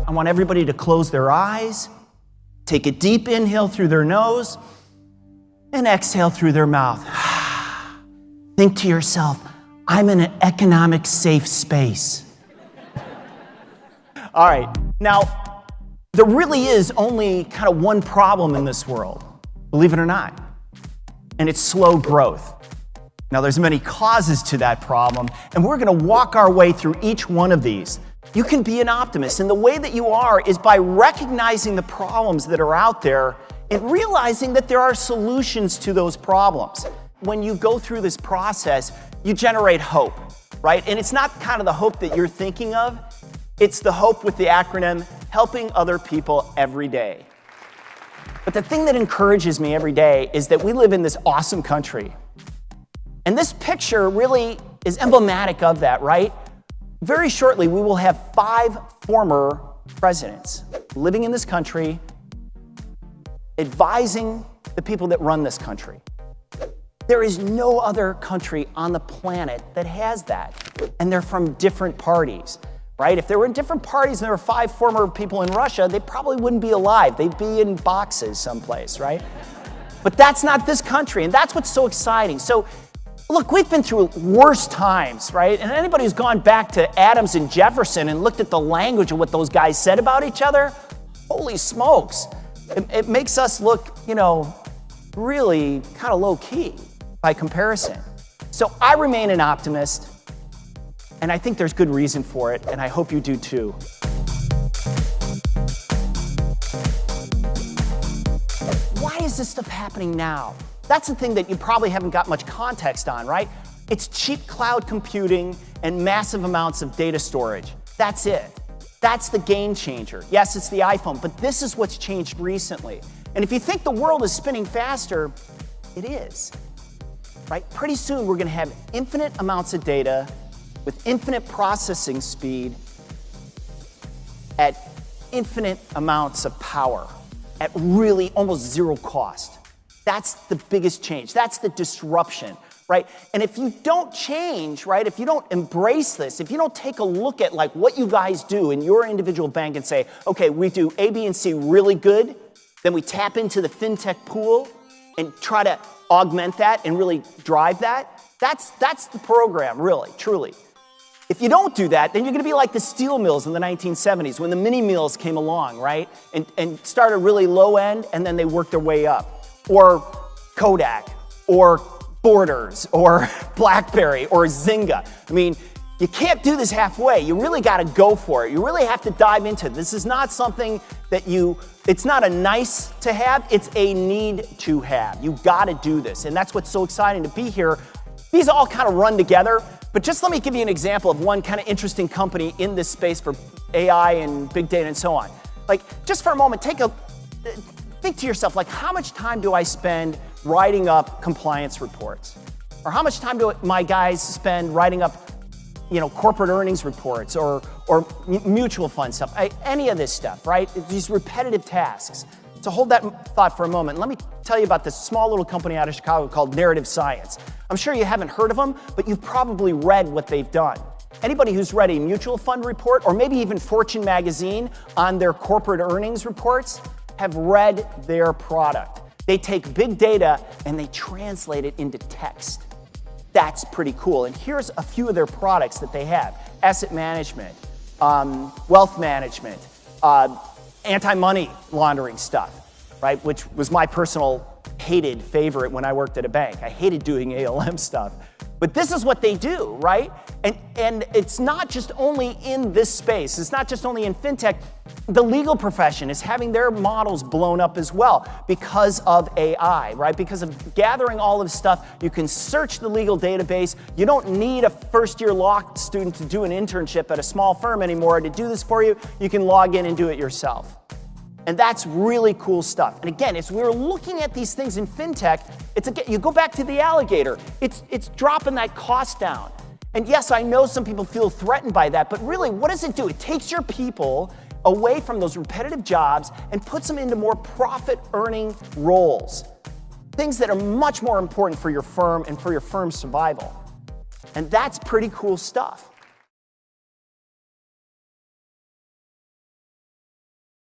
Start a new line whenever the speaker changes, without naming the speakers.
I want everybody to close their eyes, take a deep inhale through their nose, and exhale through their mouth. Think to yourself, I'm in an economic safe space. All right, now, there really is only kind of one problem in this world, believe it or not, and it's slow growth. Now, there's many causes to that problem, and we're going to walk our way through each one of these. You can be an optimist, and the way that you are is by recognizing the problems that are out there and realizing that there are solutions to those problems. When you go through this process, you generate hope, right? And it's not kind of the hope that you're thinking of. It's the hope with the acronym, helping other people every day. But the thing that encourages me every day is that we live in this awesome country. And this picture really is emblematic of that, right? Very shortly, we will have 5 former presidents living in this country, advising the people that run this country. There is no other country on the planet that has that. And they're from different parties, right? If they were in different parties and there were 5 former people in Russia, they probably wouldn't be alive. They'd be in boxes someplace, right? But that's not this country, and that's what's so exciting. So, look, we've been through worse times, right? And anybody who's gone back to Adams and Jefferson and looked at the language of what those guys said about each other, holy smokes. It makes us look, really kind of low-key by comparison. So I remain an optimist, and I think there's good reason for it, and I hope you do too. Why is this stuff happening now? That's the thing that you probably haven't got much context on, right? It's cheap cloud computing and massive amounts of data storage. That's it. That's the game changer. Yes, it's the iPhone, but this is what's changed recently. And if you think the world is spinning faster, it is, right? Pretty soon we're going to have infinite amounts of data with infinite processing speed at infinite amounts of power at really almost zero cost. That's the biggest change. That's the disruption, right? And if you don't change, right, if you don't embrace this, if you don't take a look at like what you guys do in your individual bank and say, okay, we do A, B, and C really good, then we tap into the fintech pool and try to augment that and really drive that, that's the program, really, truly. If you don't do that, then you're going to be like the steel mills in the 1970s when the mini mills came along, right? And started really low end, and then they worked their way up. Or Kodak, or Borders, or BlackBerry, or Zynga. I mean, you can't do this halfway. You really got to go for it. You really have to dive into it. This is not something that it's not a nice to have, it's a need to have. You got to do this. And that's what's so exciting to be here. These all kind of run together, but just let me give you an example of one kind of interesting company in this space for AI and big data and so on. Like, just for a moment, think to yourself, like, how much time do I spend writing up compliance reports? Or how much time do my guys spend writing up, corporate earnings reports or mutual fund stuff? Any of this stuff, right? These repetitive tasks. So hold that thought for a moment. Let me tell you about this small little company out of Chicago called Narrative Science. I'm sure you haven't heard of them, but you've probably read what they've done. Anybody who's read a mutual fund report or maybe even Fortune magazine on their corporate earnings reports have read their product. They take big data and they translate it into text. That's pretty cool. And here's a few of their products that they have. Asset management, wealth management, anti-money laundering stuff, right? Which was my personal hated favorite when I worked at a bank. I hated doing ALM stuff. But this is what they do, right? And it's not just only in this space. It's not just only in fintech. The legal profession is having their models blown up as well because of AI, right? Because of gathering all of this stuff, you can search the legal database. You don't need a first-year law student to do an internship at a small firm anymore to do this for you. You can log in and do it yourself. And that's really cool stuff. And again, as we're looking at these things in fintech, you go back to the alligator. It's dropping that cost down. And yes, I know some people feel threatened by that, but really, what does it do? It takes your people away from those repetitive jobs and puts them into more profit-earning roles. Things that are much more important for your firm and for your firm's survival. And that's pretty cool stuff.